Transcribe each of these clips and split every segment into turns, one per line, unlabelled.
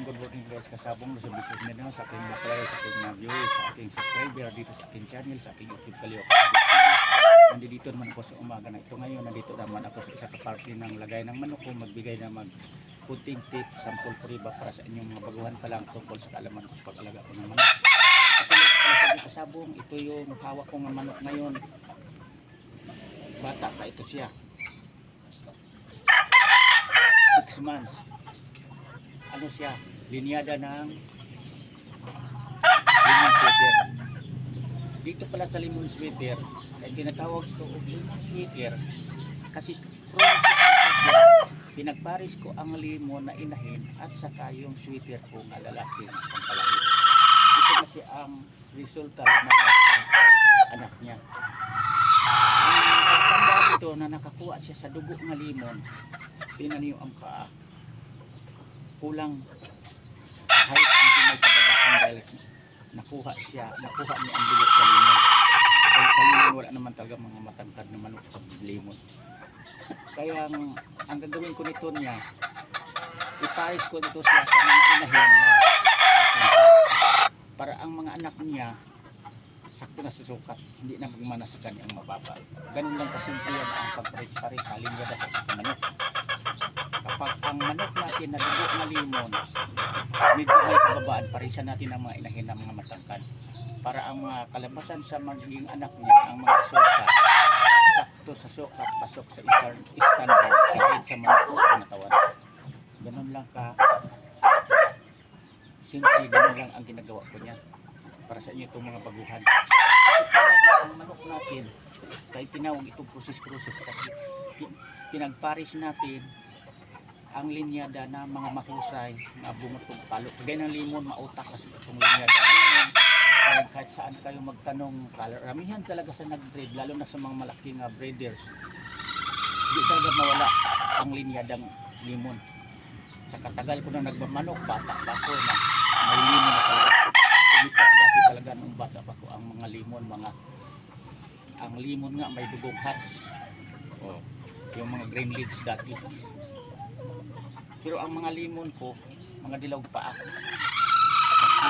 good morning guys, kasabong sa bisig na sa aking mga player, sa aking mga viewers, sa aking subscriber dito sa aking channel, sa aking YouTube Kaliwa Kasabong. Nandito naman ako sa umaga na ito ngayon. Nandito naman ako sa isa ka party ng lagay ng manok ko, magbigay na kunting tip, sample puriba para sa inyong mga baguhan pa lang tungkol sa kaalaman ko sa pag-alaga ko ng manok. Kapalito pala sa aking kasabong, ito yung hawak ko ng manok ngayon. Bata pa ito siya, 6 months. Ano siya, linyada ng lemon sweater. Dito pala sa lemon sweater, ay tinatawag ito lemon sweater kasi pinagparis ko ang lemon na inahin at saka yung sweater ko na lalaking pangkalahi. Ito kasi ang resulta ng anak niya. Ang tanda ito na nakakuha siya sa dugo ng lemon. Tingnan niyo ang paa, kulang kahit hindi may kababaan dahil nakuha niya ang dugo sa lemon. Dahil sa lemon wala naman talaga mga matangkad na manok pag lemon. Kaya ang gagawin ko nito niya, iparis ko dito siya sa mga inahin para ang mga anak niya sakto na susukat, hindi na magmana sa kanyang mababa. Ganun lang kasimple yan ang pagparis-paris sa linyada sa isang manok. Kapag ang manok natin na dugo na limon, medyo may kababaan, parisan natin ang mga inahin ng mga matangkad para ang mga kalabasan sa magiging anak niya, ang mga sukat, sakto sa sukat, pasok sa standard sa manok sa natawan. Ganun lang ka simple, ganun lang ang ginagawa ko niya para sa inyo itong mga baguhan. Kasi ang manok natin, kahit tinawag itong process kasi pinagparis natin ang linyada na mga mahusay na bumutong palo. Kagaya ng limon, mautak kasi itong linyada. Limon, kahit saan kayo magtanong, ramihan talaga sa nag-breed, lalo na sa mga malaking breeders. Hindi talaga mawala ang linyadang limon. Sa katagal ko na nagmamanok, bata pa ko na may limon na talaga. Tumitas dati talaga nung bata pa ko ang mga limon, ang limon nga may dugong hats. Oh, yung mga green leaves dati. Pero ang mga limon ko, mga dilaw paa. Kasi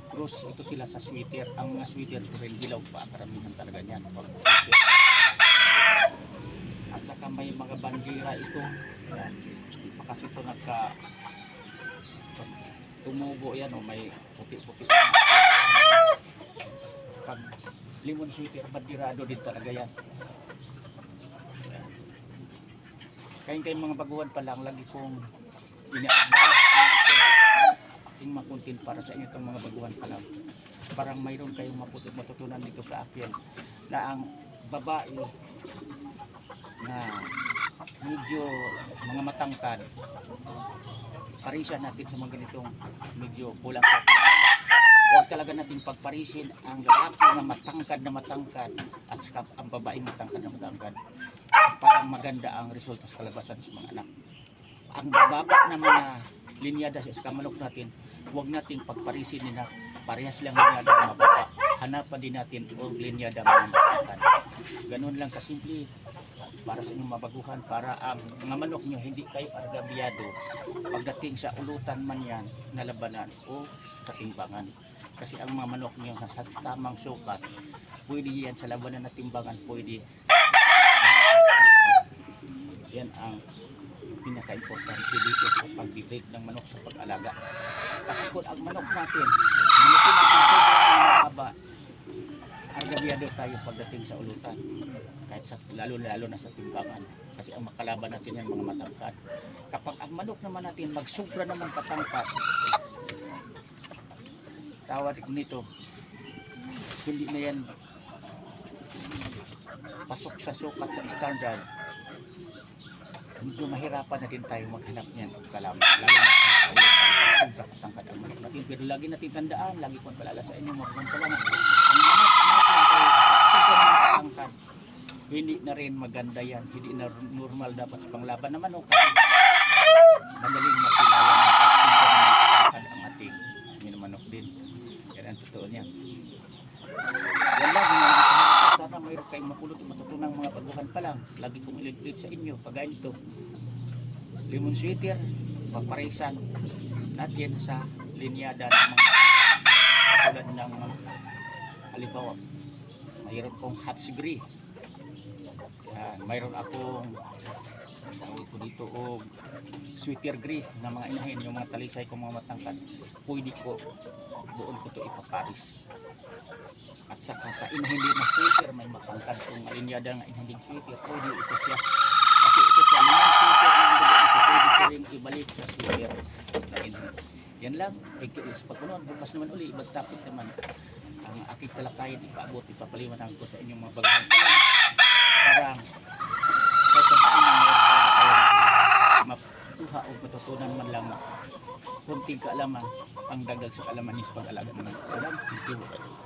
cross ito sila sa sweater. Ang mga sweater ko rin dilaw paa, karamihan talaga niyan. At saka may mga bandira ito. Kasi ito tumubo yan, o may puti-puti. Pag limon sweater, bandirado din talaga yan. Kayong mga baguhan pa lang, lagi kong ina-advise ito aking makuntin para sa inyo itong mga baguhan pa lang. Parang mayroon kayong matutunan dito sa akin na ang babae na medyo mga matangkad, parisan natin sa mga ganitong medyo kulang sa huwag talaga natin pagparisin ang lalaki na matangkad at saka ang babaeng matangkad na matangkad para maganda ang resulta sa kalabasan sa mga anak. Ang bababa naman na linyada sa iskamanok natin, huwag nating pagparisin nila parehas lang linyada ng mababa. Hanapan din natin o linyada ng matangkad. Ganun lang kasimple para sa inyong mabaguhan, para ang mga manok nyo hindi kayo argabyado pagdating sa ulutan man yan na labanan o sa timbangan. Kasi ang mga manok nyo sa tamang sukat, pwede yan sa labanan na timbangan, pwede. Yan ang pinaka-importante dito sa pag-breed ng manok sa pag-alaga. Kasi kung ang manok natin sobrang mahaba, argabyado tayo pagdating sa ulutan, kahit lalo na sa timbangan, kasi ang makalaban natin yan mga matangkad. Kapag ang manok naman natin magsubra naman katangkad, tawag nito, hindi na yan pasok sa sukat sa standard, medyo mahirapan na din tayo maghanap niyan ng kalaban, lalo na sa sobrang katangkad ang manok natin. Pero lagi natin tandaan, lagi kong palala sa inyo mga pala, ang manok natin ay sobrang katangkad, hindi na rin maganda yan, hindi na normal dapat sa panglaban na manok kasi madaling makilayan ang ating manok din. Yan ang totoo niya. Yan lang, sana mayroon kayong mapulot at matutunang mga baguhan pa lang. Lagi kong iligpit sa inyo, pagaya nito, lemon sweater, paparisan natin sa linyada ng mga tulad ng halimbawa mayroon kong hats grey. Mayroon akong tawag ko dito o sweater grey na mga inahin, yung mga talisay ko mga matangkad, pwede ko doon ko to ipaparis. At saka sa inahin din na sweater may matangkad kung alinyada ng inahin sweater, pwede ito siya kasi ito siya limang sweater na ito pwede ko rin ibalik sa sweater na inahin. Yan lang, thank you sa pagpunod. Bukas naman uli, ibang topic naman ang aking talakayan, ipaabot, ipapaliwanag ko sa inyong mga baguhan pa lang para kahit pa paano mayroon kayo makuha o matutunan man lang kunting kaalaman ang dagdag sa kaalaman niyo sa pag-alaga ng mga. Thank you.